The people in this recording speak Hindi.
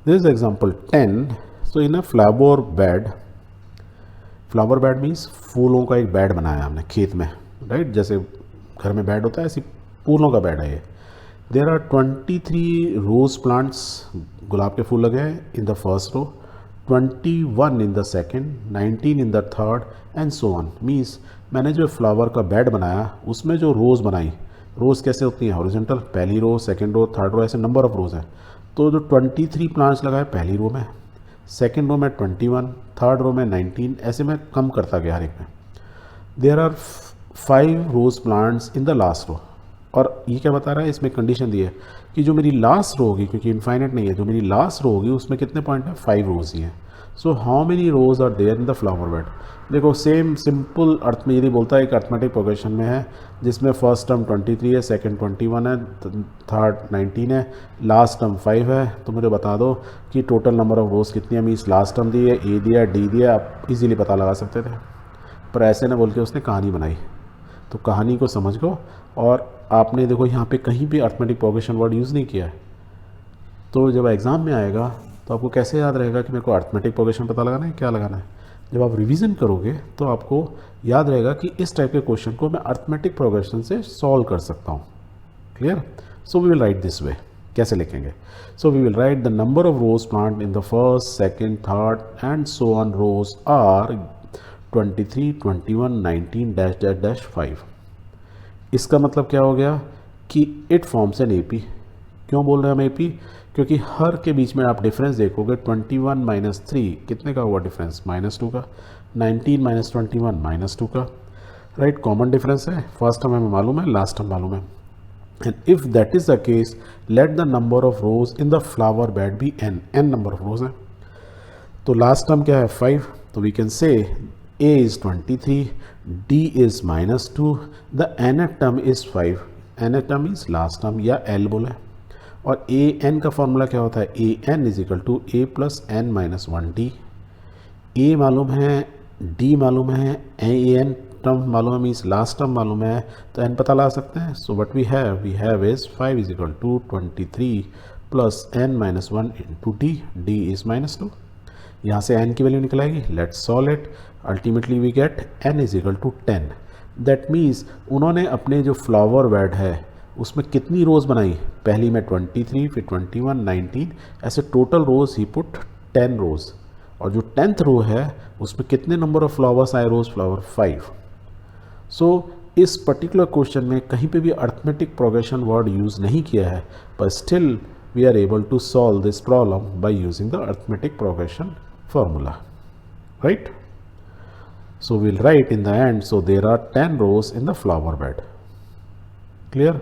This is example 10. So in a flower bed means फूलों का एक बेड बनाया हमने खेत में, राइट? जैसे घर में बेड होता है ऐसी फूलों का बेड है ये. देयर आर 23 रोज प्लांट्स, गुलाब के फूल लगे हैं in the first row, 21 in the second, 19 in the third and so on. Means मैंने जो फ्लावर का बेड बनाया उसमें जो रोज़ बनाई, रोज़ कैसे होती हैं? हॉरिजॉन्टल, पहली रो, सेकेंड रो, थर्ड रो, ऐसे नंबर ऑफ रोज़ हैं. तो जो 23 प्लांट्स लगाए पहली रो में, सेकेंड रो में 21, थर्ड रो में 19, ऐसे मैं कम करता गया हर एक में. There are 5 rose plants in the last row. और ये क्या बता रहा है? इसमें कंडीशन दी है कि जो मेरी लास्ट रो होगी, क्योंकि इनफाइनाइट नहीं है, जो मेरी लास्ट रो होगी उसमें कितने पॉइंट हैं? 5 रोज ही हैं. So how many rose are there in the flower bed? देखो सेम सिंपल अर्थ में यदि बोलता है एक अर्थमेटिक प्रोग्रेशन में है जिसमें फर्स्ट टर्म 23 है, सेकंड 21 है, थर्ड 19 है, लास्ट टर्म 5 है, तो मुझे बता दो कि टोटल नंबर ऑफ रोज कितनी है. मीन्स लास्ट टर्म दी है, ए दिया, डी दिया, आप इजीली पता लगा सकते थे. पर ऐसे ना बोल के उसने कहानी बनाई. तो कहानी को समझ लो. और आपने देखो यहाँ पे कहीं भी अर्थमेटिक प्रोग्रेशन वर्ड यूज़ नहीं किया है. तो जब एग्ज़ाम में आएगा तो आपको कैसे याद रहेगा कि मेरे को अर्थमेटिक प्रोग्रेशन पता लगाना है, क्या लगाना है? जब आप रिवीजन करोगे तो आपको याद रहेगा कि इस टाइप के क्वेश्चन को मैं अर्थमेटिक प्रोग्रेशन से सॉल्व कर सकता हूँ. Clear? So we will write this way. कैसे लिखेंगे? So we will write the number of rose plant in the first, second, third and so on rose are 23, 21, 19 dash dash dash 5. इसका मतलब क्या हो गया कि इट फॉर्म्स एन एपी. क्यों बोल रहे हैं हम एपी? क्योंकि हर के बीच में आप डिफरेंस देखोगे 21 माइनस 3 कितने का हुआ डिफरेंस? -2 का. 19 माइनस 21 -2 का. राइट, कॉमन डिफरेंस है. फर्स्ट टर्म हमें मालूम है, लास्ट टर्म मालूम है. And if that is the case let the number of rose in the flower bed be n. n number of rose है. तो लास्ट टर्म क्या है? 5. तो we can say a is 23, d is -2, the nth term is 5. nth term is last term या l बोला है. और a n का फॉर्मूला क्या होता है? a n is equal to a plus n minus 1d. a मालूम है, d मालूम है, a n टर्म मालूम है, मीन्स लास्ट टर्म मालूम है, तो n पता लगा सकते हैं. So what we have is 5 is equal to 23 plus n minus 1 into d. d is -2. यहाँ से n की वैल्यू निकल आएगी. Let's solve it. Ultimately we get n is equal to 10. That means उन्होंने अपने जो फ्लावर बेड है उसमें कितनी रोज़ बनाई? पहली में 23, फिर 21, 19, ऐसे टोटल रोज़ ही पुट 10 रोज़. और जो 10th रो है उसमें कितने नंबर ऑफ फ्लावर्स आए? Rose flower 5. सो इस पर्टिकुलर क्वेश्चन में कहीं पे भी अर्थमेटिक प्रोग्रेशन वर्ड यूज़ नहीं किया है, पर still we are able to solve this problem by using the arithmetic progression formula, right? So we'll write in the end, so there are 10 rows in the flower bed. Clear?